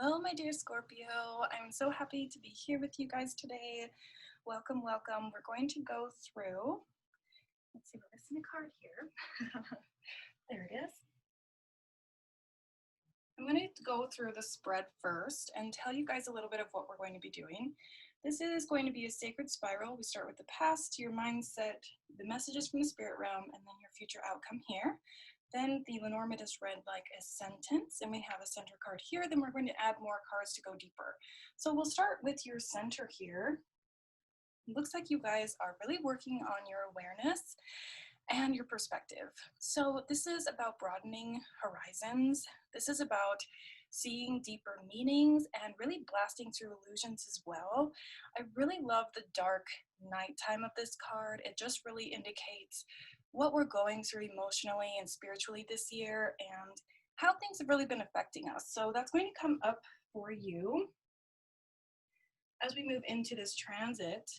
Hello, my dear Scorpio. I'm so happy to be here with you guys today. Welcome, welcome. We're going to go through, let's see, we're missing a card here. There it is. I'm going to go through the spread first and tell you guys a little bit of what we're going to be doing. This is going to be a sacred spiral. We start with the past, your mindset, the messages from the spirit realm, and then your future outcome here. Then the Lenormand is read like a sentence, and we have a center card here. Then we're going to add more cards to go deeper. So we'll start with your center here. It looks like you guys are really working on your awareness and your perspective. So this is about broadening horizons. This is about seeing deeper meanings and really blasting through illusions as well. I really love the dark nighttime of this card. It just really indicates what we're going through emotionally and spiritually this year and how things have really been affecting us. So that's going to come up for you as we move into this transit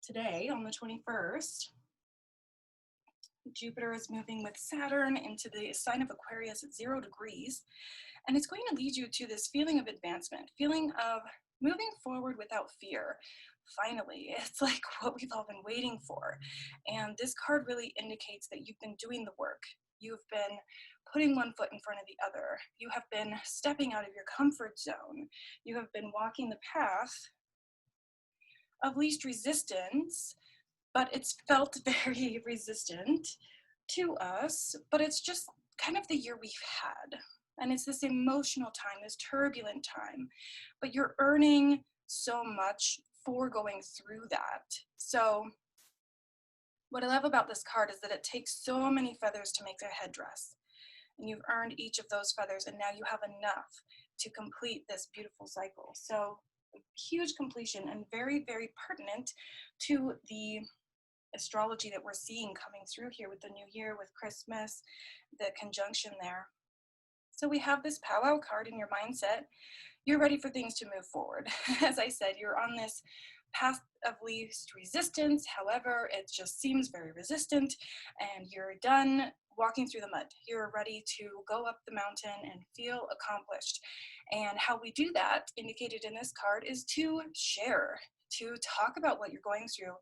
today on the 21st. Jupiter is moving with Saturn into the sign of Aquarius at 0 degrees, and it's going to lead you to this feeling of advancement, feeling of moving forward without fear. Finally, it's like what we've all been waiting for. And this card really indicates that you've been doing the work. You've been putting one foot in front of the other. You have been stepping out of your comfort zone. You have been walking the path of least resistance, but it's felt very resistant to us, but it's just kind of the year we've had. And it's this emotional time, this turbulent time, but you're earning so much for going through that. So what I love about this card is that it takes so many feathers to make a headdress. And you've earned each of those feathers, and now you have enough to complete this beautiful cycle. So huge completion and very, very pertinent to the astrology that we're seeing coming through here with the new year, with Christmas, the conjunction there. So we have this powwow card in your mindset. You're ready for things to move forward. As I said, you're on this path of least resistance. However, it just seems very resistant, and you're done walking through the mud. You're ready to go up the mountain and feel accomplished. And how we do that, indicated in this card, is to share, to talk about what you're going through,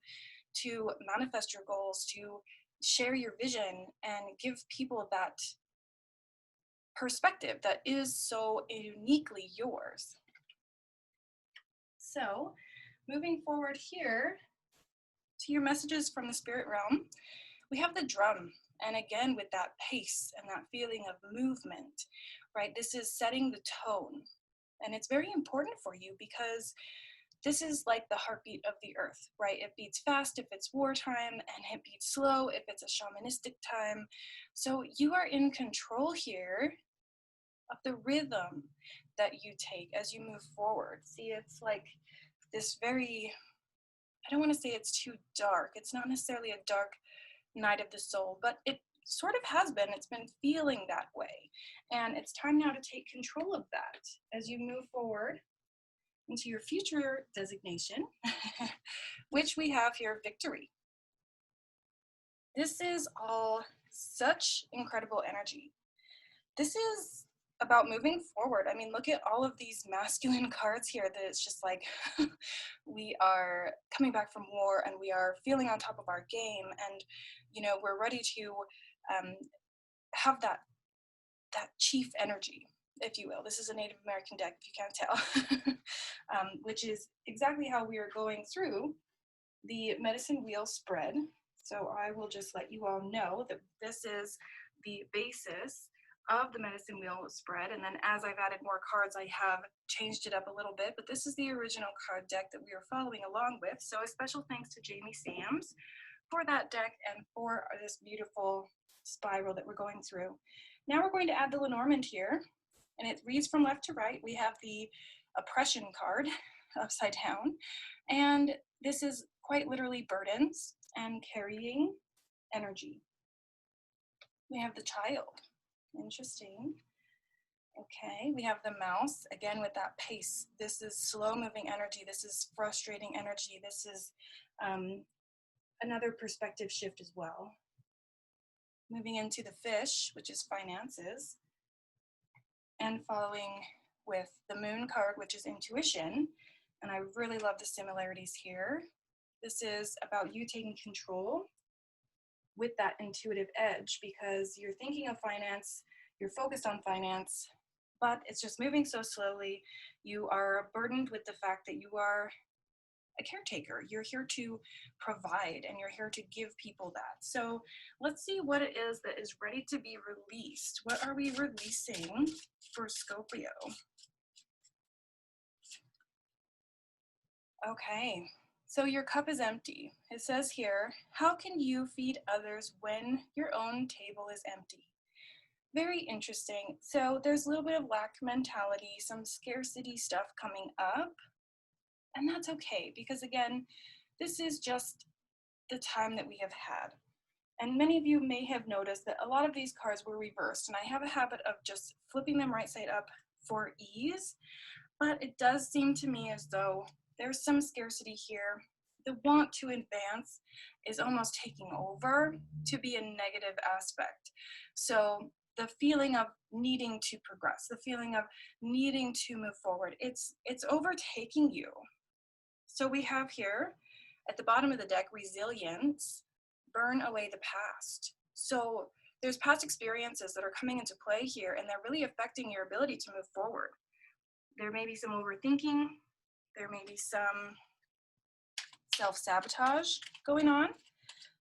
to manifest your goals, to share your vision and give people that perspective that is so uniquely yours. So moving forward here to your messages from the spirit realm, we have the drum. And again, with that pace and that feeling of movement, right? This is setting the tone. And it's very important for you because this is like the heartbeat of the earth, right? It beats fast if it's wartime, and it beats slow if it's a shamanistic time. So you are in control here of the rhythm that you take as you move forward. See, it's like this very, I don't want to say it's too dark. It's not necessarily a dark night of the soul, but it sort of has been. It's been feeling that way. And it's time now to take control of that as you move forward into your future designation, which we have here, victory. This is all such incredible energy. This is about moving forward. I mean, look at all of these masculine cards here that it's just like we are coming back from war and we are feeling on top of our game, and you know, we're ready to have that chief energy, if you will. This is a Native American deck, if you can't tell, which is exactly how we are going through the medicine wheel spread. So I will just let you all know that this is the basis of the medicine wheel spread, and then as I've added more cards, I have changed it up a little bit, but this is the original card deck that we are following along with. So a special thanks to Jamie Sams for that deck and for this beautiful spiral that we're going through. Now we're going to add the Lenormand here, and it reads from left to right. We have the oppression card upside down, and this is quite literally burdens and carrying energy. We have the child. Interesting. Okay, we have the mouse, again with that pace. This is slow moving energy. This is frustrating energy. This is another perspective shift as well. Moving into the fish, which is finances, and following with the Moon card, which is intuition. And I really love the similarities here. This is about you taking control with that intuitive edge, because you're thinking of finance, you're focused on finance, but it's just moving so slowly. You are burdened with the fact that you are a caretaker. You're here to provide and you're here to give people that. So let's see what it is that is ready to be released. What are we releasing for Scorpio? Okay, so your cup is empty. It says here, how can you feed others when your own table is empty? Very interesting. So there's a little bit of lack mentality, some scarcity stuff coming up. And that's okay, because again, this is just the time that we have had. And many of you may have noticed that a lot of these cards were reversed, and I have a habit of just flipping them right side up for ease, but it does seem to me as though there's some scarcity here. The want to advance is almost taking over to be a negative aspect. So the feeling of needing to progress, the feeling of needing to move forward, it's overtaking you. So we have here at the bottom of the deck, resilience, burn away the past. So there's past experiences that are coming into play here, and they're really affecting your ability to move forward. There may be some overthinking. There may be some self-sabotage going on.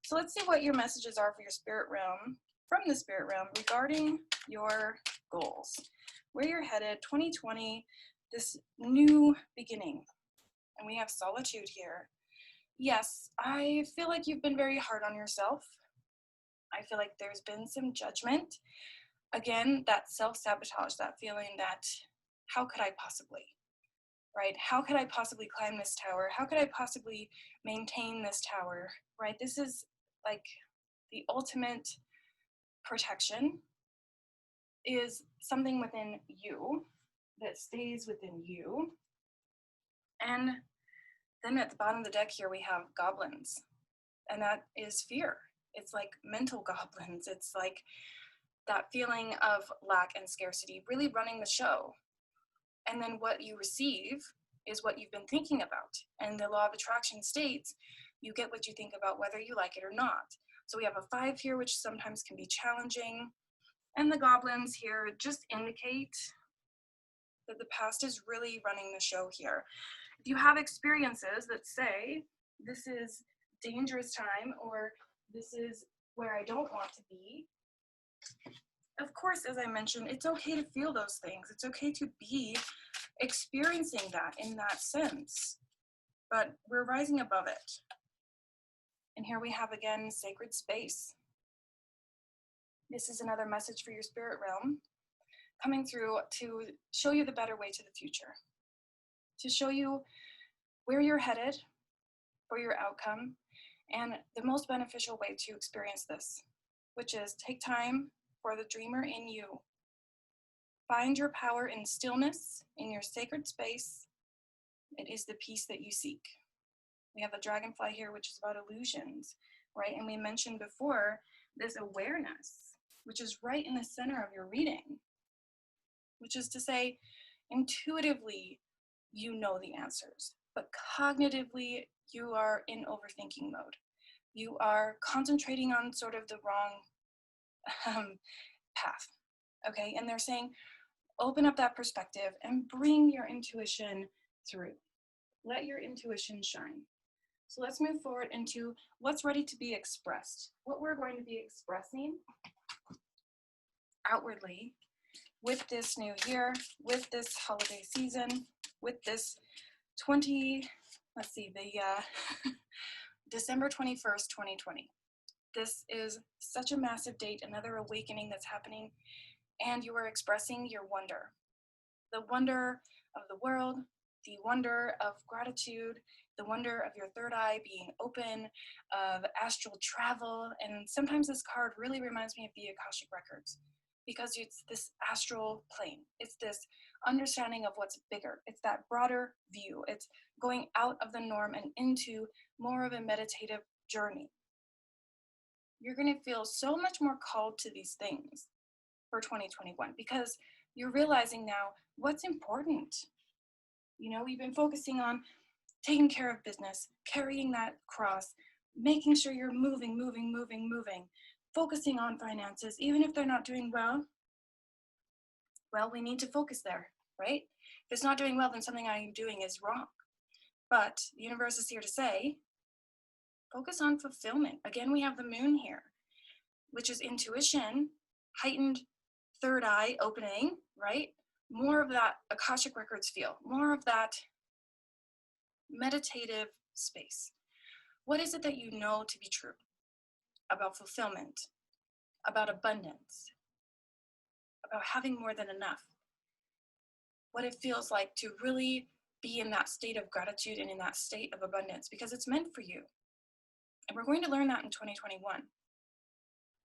So let's see what your messages are for your spirit realm, from the spirit realm, regarding your goals. Where you're headed, 2020, this new beginning. And we have solitude here. Yes, I feel like you've been very hard on yourself. I feel like there's been some judgment. Again, that self-sabotage, that feeling that, how could I possibly, right? How could I possibly climb this tower? How could I possibly maintain this tower, right? This is like the ultimate protection is something within you that stays within you. And then at the bottom of the deck here, we have goblins, and that is fear. It's like mental goblins. It's like that feeling of lack and scarcity really running the show. And then what you receive is what you've been thinking about. And the law of attraction states you get what you think about, whether you like it or not. So we have a 5 here, which sometimes can be challenging. And the goblins here just indicate that the past is really running the show here. If you have experiences that say, this is dangerous time, or this is where I don't want to be, of course, as I mentioned, it's okay to feel those things. It's okay to be experiencing that in that sense, but we're rising above it. And here we have again, sacred space. This is another message for your spirit realm, coming through to show you the better way to the future, to show you where you're headed for your outcome, and the most beneficial way to experience this, which is take time for the dreamer in you. Find your power in stillness, in your sacred space. It is the peace that you seek. We have a dragonfly here, which is about illusions, right? And we mentioned before this awareness, which is right in the center of your reading, which is to say, intuitively, you know the answers, but cognitively, you are in overthinking mode. You are concentrating on sort of the wrong path, okay? And they're saying, open up that perspective and bring your intuition through. Let your intuition shine. So let's move forward into what's ready to be expressed. What we're going to be expressing outwardly with this new year, with this holiday season, with this December 21st, 2020. This is such a massive date, another awakening that's happening, and you are expressing your wonder. The wonder of the world, the wonder of gratitude, the wonder of your third eye being open, of astral travel, and sometimes this card really reminds me of the Akashic Records, because it's this astral plane. It's this understanding of what's bigger. It's that broader view. It's going out of the norm and into more of a meditative journey. You're going to feel so much more called to these things for 2021, because You're realizing now what's important. You know, we've been focusing on taking care of business, carrying that cross, making sure you're moving, focusing on finances, even if they're not doing well. Well, we need to focus there, right? If it's not doing well, then something I'm doing is wrong. But the universe is here to say, focus on fulfillment. Again, we have the moon here, which is intuition, heightened third eye opening, right? More of that Akashic Records feel, more of that meditative space. What is it that you know to be true about fulfillment, about abundance, about having more than enough? What it feels like to really be in that state of gratitude and in that state of abundance, because it's meant for you. And we're going to learn that in 2021.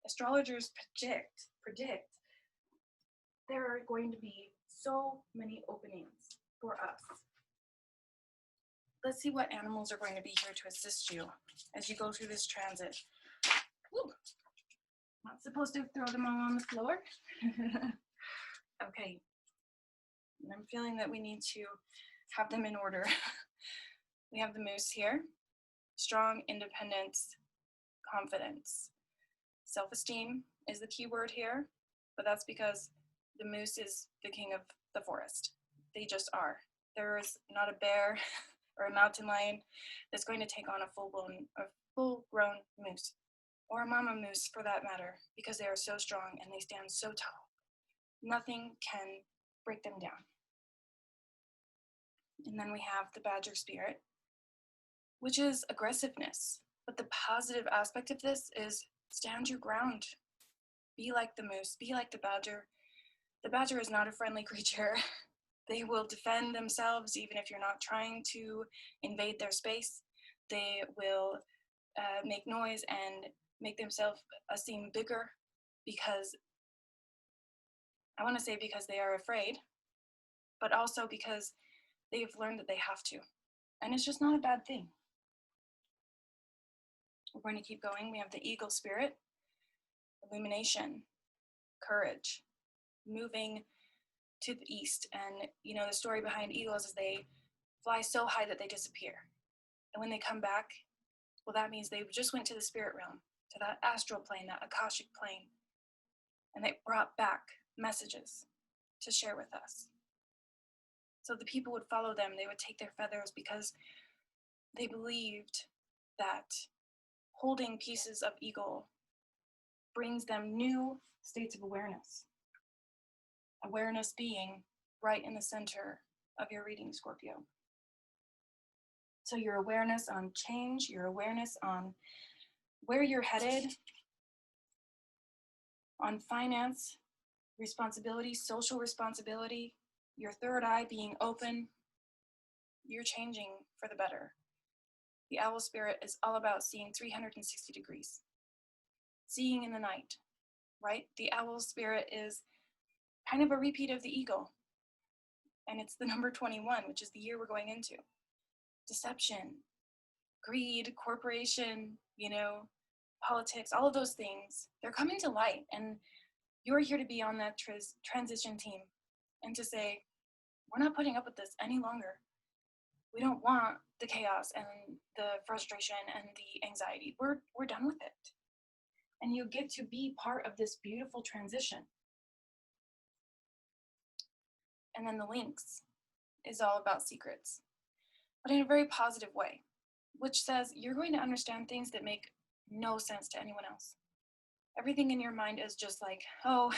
Astrologers predict there are going to be so many openings for us. Let's see what animals are going to be here to assist you as you go through this transit. Ooh, not supposed to throw them all on the floor. Okay, and I'm feeling that we need to have them in order. We have the moose here. Strong independence, confidence. Self-esteem is the key word here, but that's because the moose is the king of the forest. They just are. There is not a bear or a mountain lion that's going to take on a full-grown moose, or a mama moose for that matter, because they are so strong and they stand so tall. Nothing can break them down. And then we have the badger spirit, which is aggressiveness. But the positive aspect of this is stand your ground. Be like the moose, be like the badger. The badger is not a friendly creature. They will defend themselves even if you're not trying to invade their space. They will make noise and make themselves seem bigger because, I want to say because they are afraid, but also because they've learned that they have to. And it's just not a bad thing. We're going to keep going. We have the eagle spirit, illumination, courage, moving to the east. And you know, the story behind eagles is they fly so high that they disappear. And when they come back, well, that means they just went to the spirit realm, to that astral plane, that Akashic plane. And they brought back messages to share with us. So the people would follow them. They would take their feathers because they believed that holding pieces of eagle brings them new states of awareness. Awareness being right in the center of your reading, Scorpio. So your awareness on change, your awareness on where you're headed, on finance, responsibility, social responsibility, your third eye being open, you're changing for the better. The owl spirit is all about seeing 360 degrees, seeing in the night, right? The owl spirit is kind of a repeat of the eagle, and it's the number 21, which is the year we're going into. Deception, greed, corporation, you know, politics, all of those things, they're coming to light, and you're here to be on that transition team and to say, we're not putting up with this any longer. We don't want the chaos and the frustration and the anxiety. We're done with it. And you get to be part of this beautiful transition. And then the lynx is all about secrets, but in a very positive way, which says you're going to understand things that make no sense to anyone else. Everything in your mind is just like, oh,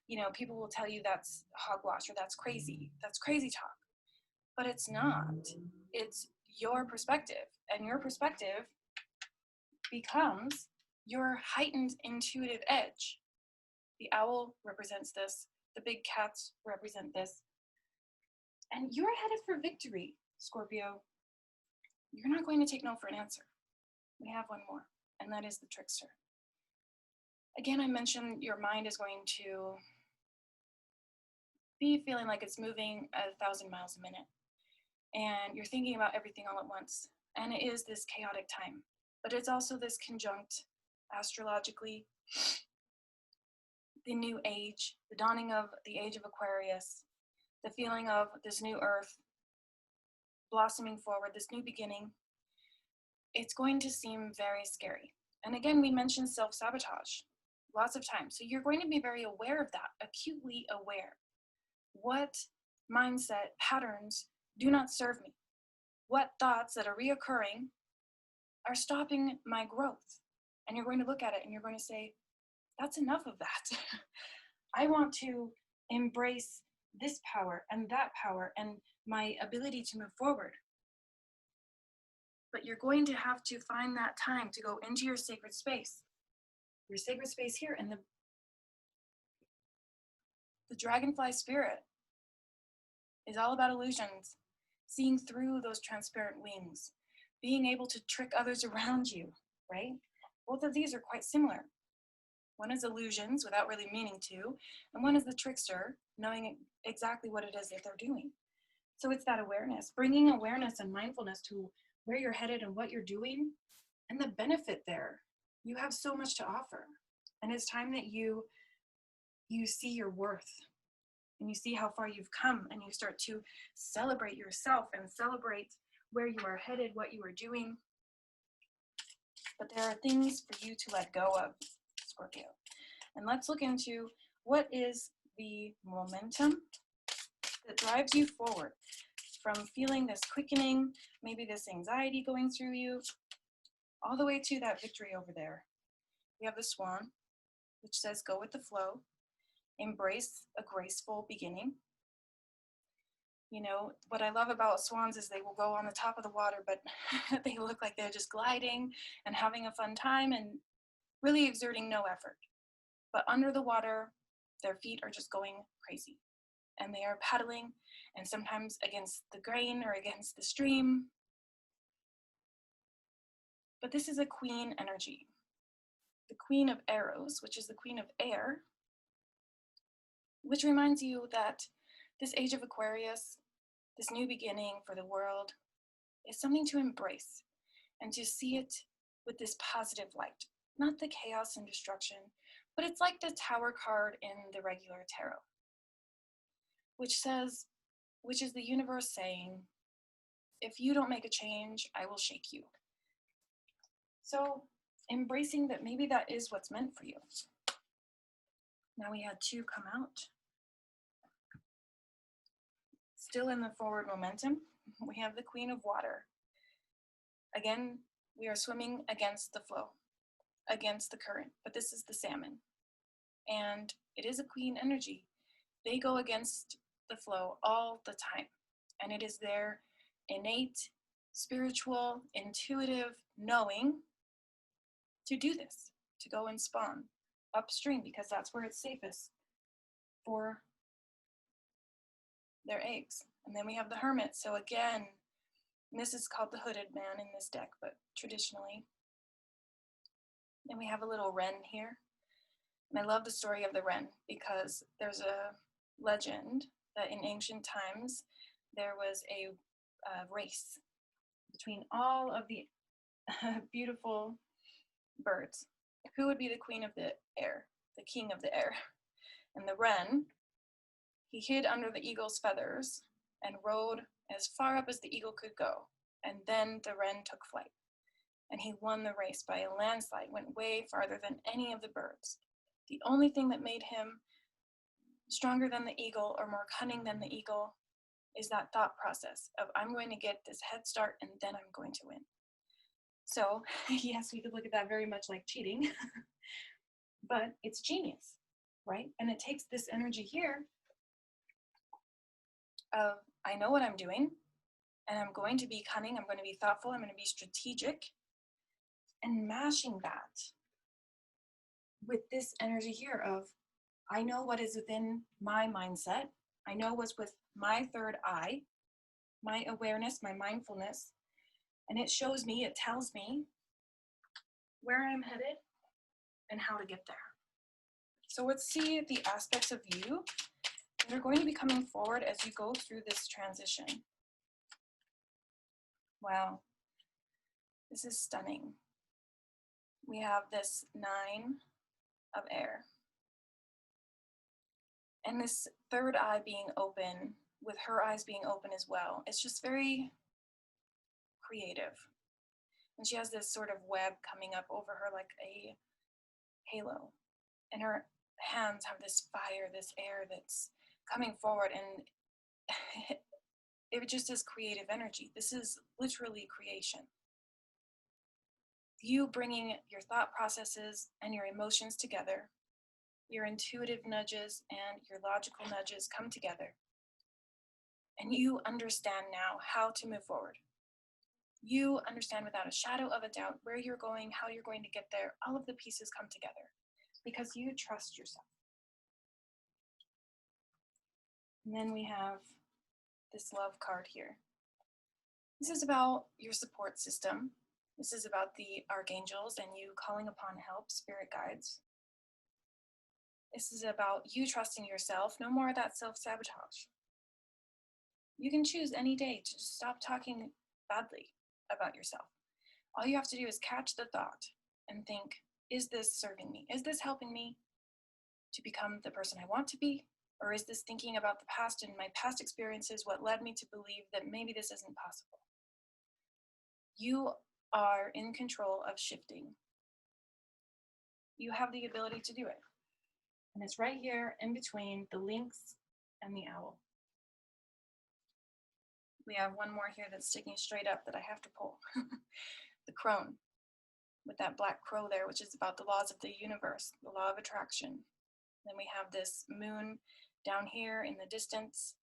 you know, people will tell you that's hogwash or that's crazy talk. But it's not. It's your perspective, and your perspective becomes your heightened intuitive edge. The owl represents this. The big cats represent this. And you're headed for victory, Scorpio. You're not going to take no for an answer. We have one more, and that is the trickster. Again, I mentioned your mind is going to be feeling like it's moving at 1,000 miles a minute. And you're thinking about everything all at once. And it is this chaotic time. But it's also this conjunct, astrologically, the new age, the dawning of the age of Aquarius, the feeling of this new earth blossoming forward, this new beginning, it's going to seem very scary. And again, we mentioned self-sabotage lots of times. So you're going to be very aware of that, acutely aware. What mindset patterns do not serve me? What thoughts that are reoccurring are stopping my growth? And you're going to look at it and you're going to say, that's enough of that. I want to embrace this power and that power and my ability to move forward. But you're going to have to find that time to go into your sacred space. Your sacred space here, and the dragonfly spirit is all about illusions, seeing through those transparent wings, being able to trick others around you, right? Both of these are quite similar. One is illusions without really meaning to, and one is the trickster, knowing exactly what it is that they're doing. So it's that awareness, bringing awareness and mindfulness to where you're headed and what you're doing, and the benefit there. You have so much to offer. And it's time that you see your worth, and you see how far you've come, and you start to celebrate yourself and celebrate where you are headed, what you are doing. But there are things for you to let go of, Scorpio. And let's look into what is the momentum that drives you forward from feeling this quickening, maybe this anxiety going through you, all the way to that victory over there. We have the swan, which says go with the flow, embrace a graceful beginning. You know, what I love about swans is they will go on the top of the water, but they look like they're just gliding and having a fun time and really exerting no effort. But under the water, their feet are just going crazy. And they are paddling, and sometimes against the grain or against the stream. But this is a queen energy. The queen of arrows, which is the queen of air, which reminds you that this age of Aquarius, this new beginning for the world, is something to embrace and to see it with this positive light, not the chaos and destruction, but it's like the Tower card in the regular tarot, which is the universe saying, if you don't make a change, I will shake you. So embracing that maybe that is what's meant for you. Now we had two come out. Still in the forward momentum, we have the Queen of Water. Again, we are swimming against the flow, against the current, but this is the salmon. And it is a queen energy. They go against the flow all the time. And it is their innate, spiritual, intuitive knowing to do this, to go and spawn upstream, because that's where it's safest for their eggs. And then we have the Hermit. So again, this is called the hooded man in this deck, but traditionally. Then we have a little wren here. And I love the story of the wren because there's a legend that in ancient times there was a race between all of the beautiful birds. Who would be the queen of the air, the king of the air? And the wren, he hid under the eagle's feathers and rode as far up as the eagle could go. And then the wren took flight. And he won the race by a landslide, went way farther than any of the birds. The only thing that made him stronger than the eagle or more cunning than the eagle is that thought process of, I'm going to get this head start and then I'm going to win. So yes, we could look at that very much like cheating, but it's genius, right? And it takes this energy here of, I know what I'm doing and I'm going to be cunning, I'm going to be thoughtful, I'm going to be strategic, and mashing that with this energy here of, I know what is within my mindset. I know what's with my third eye, my awareness, my mindfulness, and it shows me, it tells me where I'm headed and how to get there. So let's see the aspects of you that are going to be coming forward as you go through this transition. Wow, this is stunning. We have this 9 of air. And this third eye being open, with her eyes being open as well, it's just very creative. And she has this sort of web coming up over her like a halo. And her hands have this fire, this air that's coming forward. And it just is creative energy. This is literally creation. You bringing your thought processes and your emotions together, your intuitive nudges and your logical nudges come together. And you understand now how to move forward. You understand without a shadow of a doubt where you're going, how you're going to get there. All of the pieces come together because you trust yourself. And then we have this love card here. This is about your support system. This is about the archangels and you calling upon help, spirit guides. This is about you trusting yourself. No more of that self-sabotage. You can choose any day to just stop talking badly about yourself. All you have to do is catch the thought and think, is this serving me? Is this helping me to become the person I want to be? Or is this thinking about the past and my past experiences what led me to believe that maybe this isn't possible? You are in control of shifting. You have the ability to do it. And it's right here in between the lynx and the owl. We have one more here that's sticking straight up that I have to pull. The crone, with that black crow there, which is about the laws of the universe, the law of attraction. Then we have this moon down here in the distance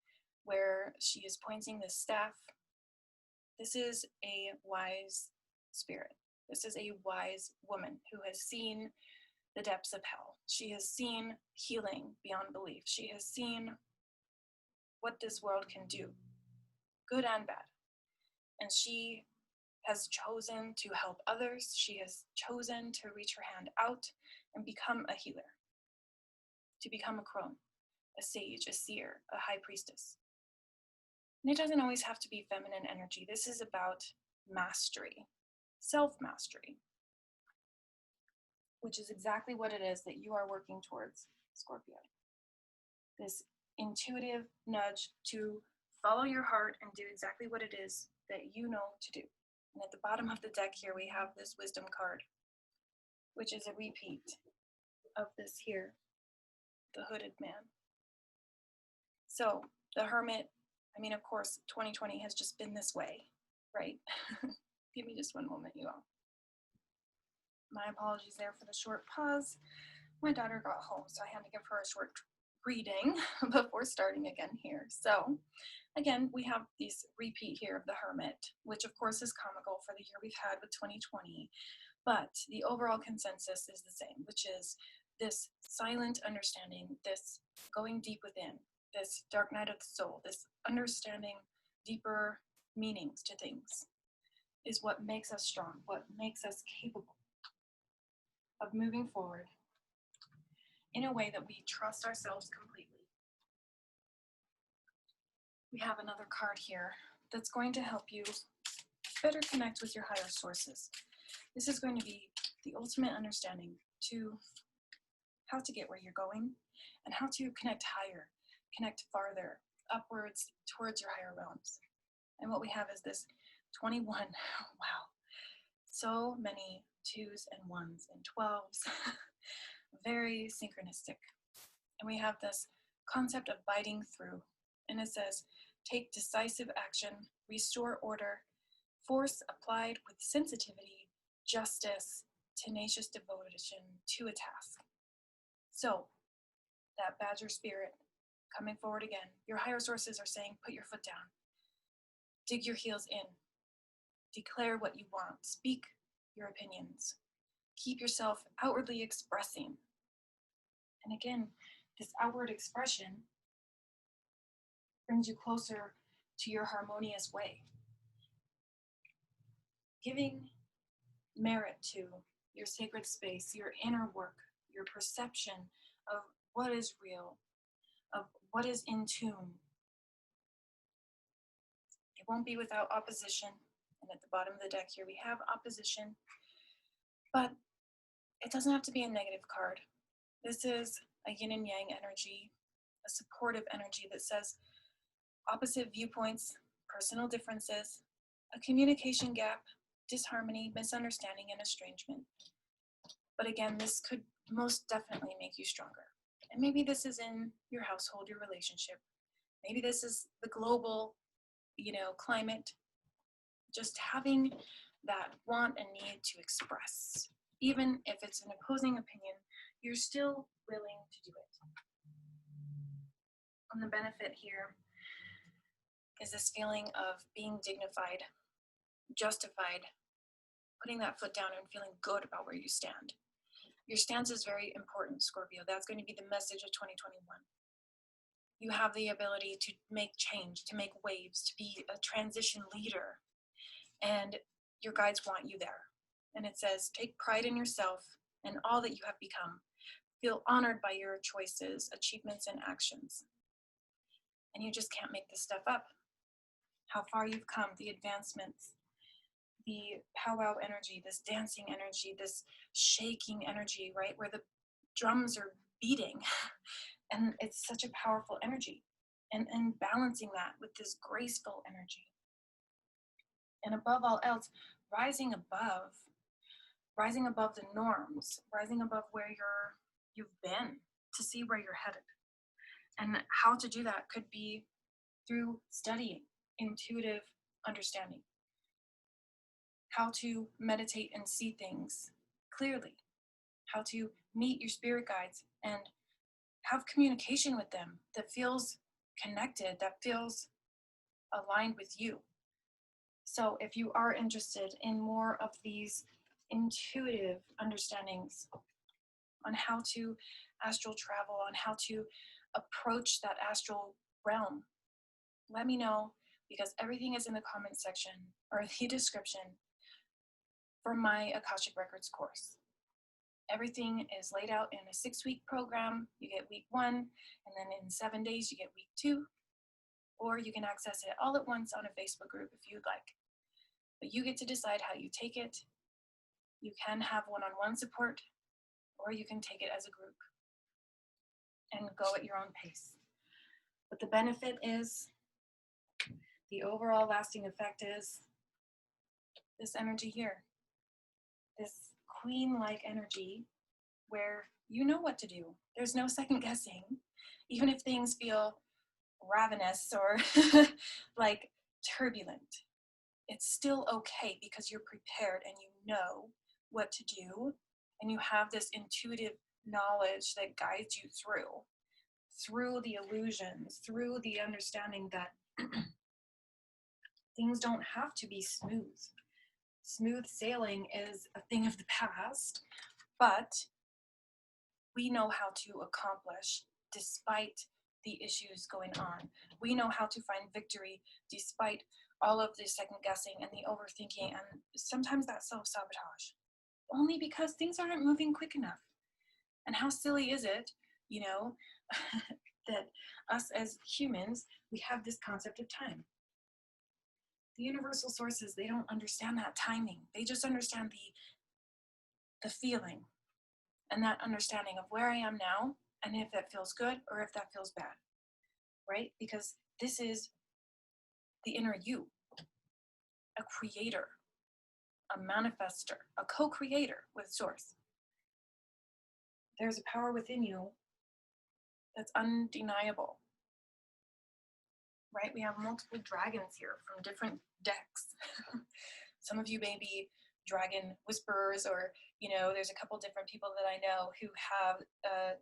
where she is pointing this staff. This is a wise spirit. This is a wise woman who has seen the depths of hell. She has seen healing beyond belief. She has seen what this world can do, good and bad. And she has chosen to help others. She has chosen to reach her hand out and become a healer, to become a crone, a sage, a seer, a high priestess. And it doesn't always have to be feminine energy. This is about mastery, self-mastery, which is exactly what it is that you are working towards, Scorpio. This intuitive nudge to follow your heart and do exactly what it is that you know to do. And at the bottom of the deck here, we have this wisdom card, which is a repeat of this here, the hooded man. So the Hermit, I mean, of course, 2020 has just been this way, right? Give me just one moment, you all. My apologies there for the short pause. My daughter got home, so I had to give her a short reading before starting again here. So again, we have this repeat here of the Hermit, which of course is comical for the year we've had with 2020, but the overall consensus is the same, which is this silent understanding, this going deep within, this dark night of the soul, this understanding deeper meanings to things is what makes us strong, what makes us capable of moving forward in a way that we trust ourselves completely. We have another card here that's going to help you better connect with your higher sources. This is going to be the ultimate understanding to how to get where you're going and how to connect higher, connect farther, upwards towards your higher realms. And what we have is this 21, wow, so many 2s and 1s and 12s, very synchronistic. And we have this concept of biting through. And it says, take decisive action, restore order, force applied with sensitivity, justice, tenacious devotion to a task. So that badger spirit coming forward again, your higher sources are saying, put your foot down, dig your heels in, declare what you want, speak your opinions, keep yourself outwardly expressing. And again, this outward expression brings you closer to your harmonious way. Giving merit to your sacred space, your inner work, your perception of what is real, of what is in tune. It won't be without opposition. And at the bottom of the deck here, we have opposition, but it doesn't have to be a negative card. This is a yin and yang energy a supportive energy that says opposite viewpoints, personal differences, a communication gap, disharmony, misunderstanding, and estrangement. But again, this could most definitely make you stronger. And maybe this is in your household, your relationship. Maybe this is the global, climate. Just having that want and need to express. Even if it's an opposing opinion, you're still willing to do it. And the benefit here is this feeling of being dignified, justified, putting that foot down and feeling good about where you stand. Your stance is very important, Scorpio. That's going to be the message of 2021. You have the ability to make change, to make waves, to be a transition leader. And your guides want you there. And it says, take pride in yourself and all that you have become. Feel honored by your choices, achievements, and actions. And you just can't make this stuff up. How far you've come, the advancements, the powwow energy, this dancing energy, this shaking energy, right? Where the drums are beating. And it's such a powerful energy. And balancing that with this graceful energy. And above all else, rising above the norms, rising above where you've been to see where you're headed. And how to do that could be through studying, intuitive understanding, how to meditate and see things clearly, how to meet your spirit guides and have communication with them that feels connected, that feels aligned with you. So if you are interested in more of these intuitive understandings on how to astral travel, on how to approach that astral realm, let me know, because everything is in the comment section or the description for my Akashic Records course. Everything is laid out in a 6-week program. You get week 1, and then in 7 days you get week 2, or you can access it all at once on a Facebook group if you'd like. But you get to decide how you take it. You can have one-on-one support, or you can take it as a group and go at your own pace. But the benefit is, the overall lasting effect is this energy here, this queen-like energy where you know what to do. There's no second guessing, even if things feel ravenous or like turbulent. It's still okay because you're prepared and you know what to do, and you have this intuitive knowledge that guides you through the illusions, through the understanding that things don't have to be smooth. Smooth sailing is a thing of the past, but we know how to accomplish despite the issues going on. We know how to find victory despite all of the second guessing and the overthinking and sometimes that self-sabotage, only because things aren't moving quick enough. And how silly is it, that us as humans, we have this concept of time. The universal sources, they don't understand that timing. They just understand the feeling and that understanding of where I am now and if that feels good or if that feels bad, right? Because this is the inner you, a creator, a manifester, a co-creator with source. There's a power within you that's undeniable, right? We have multiple dragons here from different decks. Some of you may be dragon whisperers, or there's a couple different people that I know who have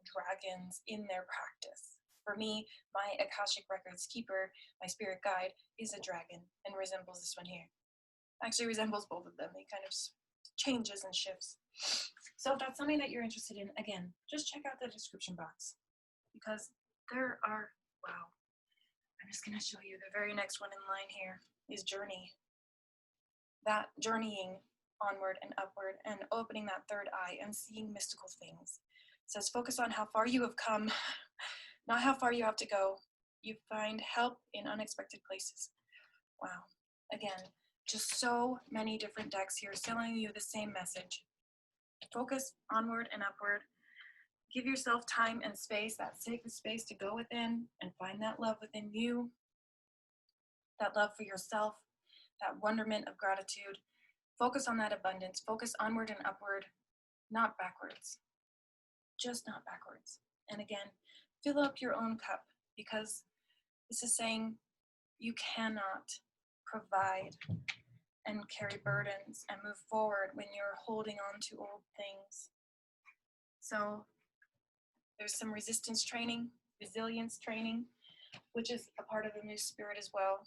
dragons in their practice. For me, my Akashic Records keeper, my spirit guide, is a dragon and resembles this one here. Actually resembles both of them. He kind of changes and shifts. So if that's something that you're interested in, again, just check out the description box, because there are, wow, I'm just going to show you the very next one in line here is Journey. That journeying onward and upward and opening that third eye and seeing mystical things. It says focus on how far you have come, not how far you have to go. You find help in unexpected places. Wow. Again, just so many different decks here telling you the same message. Focus onward and upward. Give yourself time and space, that sacred space to go within and find that love within you, that love for yourself, that wonderment of gratitude. Focus on that abundance. Focus onward and upward, not backwards. Just not backwards. And again, fill up your own cup, because this is saying you cannot provide and carry burdens and move forward when you're holding on to old things. So there's some resistance training, resilience training, which is a part of the Moose spirit as well.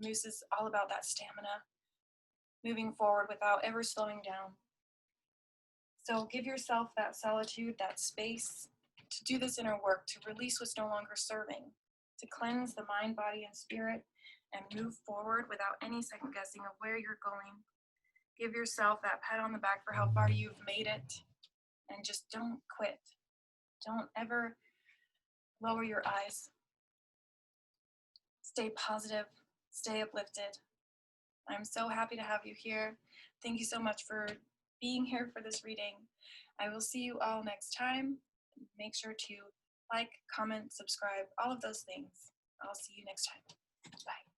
Moose is all about that stamina, moving forward without ever slowing down. So give yourself that solitude, that space to do this inner work, to release what's no longer serving, to cleanse the mind, body, and spirit, and move forward without any second guessing of where you're going. Give yourself that pat on the back for how far you've made it, and just don't quit. Don't ever lower your eyes. Stay positive, stay uplifted. I'm so happy to have you here. Thank you so much for being here for this reading. I will see you all next time. Make sure to like, comment, subscribe, all of those things. I'll see you next time. Bye.